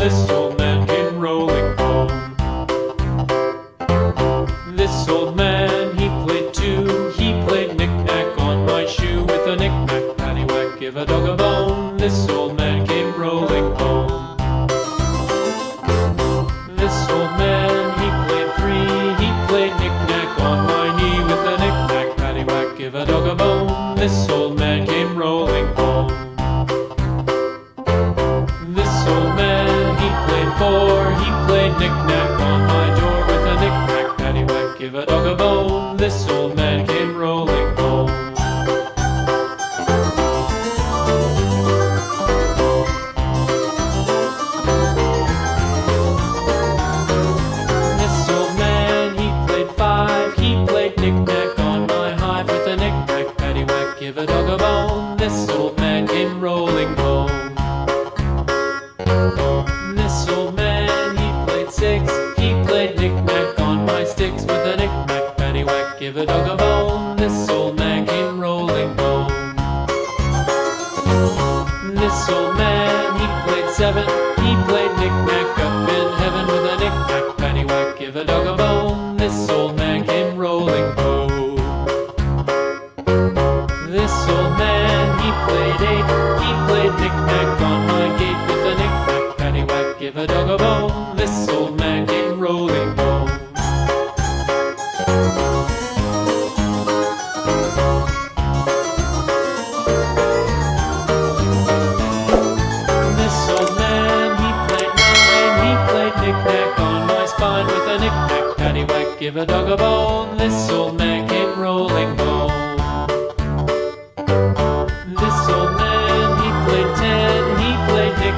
This old man came rolling home. This old man, he played too. He played knick-knack on my shoe. With a knick-knack, paddywhack, give a dog a bone. This old man came rolling home. This old man, he played three. He played knick-knack on my knee. With a knick-knack, paddywhack, give a dog a bone. This old man came rolling home. This old man, he played four. He played knick-knack on my door. With a knick-knack, paddywhack, give a dog a bone. This old man came rolling home. This old man, he played five. He played knick-knack on my hive. With a knick-knack, paddywhack, give a dog a bone. This old man came rolling home. This old man, he played six. He played knick-knack on my sticks. With a knick-knack, paddywhack, give a dog a bone. This old man came rolling home. This old man, he played seven. He played knick-knack up in heaven. With a knick-knack, paddywhack, give a dog a bone. This old man came rolling home. This old man, he played eight. He played knick-knack on my gate. With a knick-knack, paddywhack, give a dog a bone. This old man came rolling home. This old man, he played nine. He played knick-knack on my spine. With a knick-knack, paddywhack, give a dog a bone. This old man came rolling home.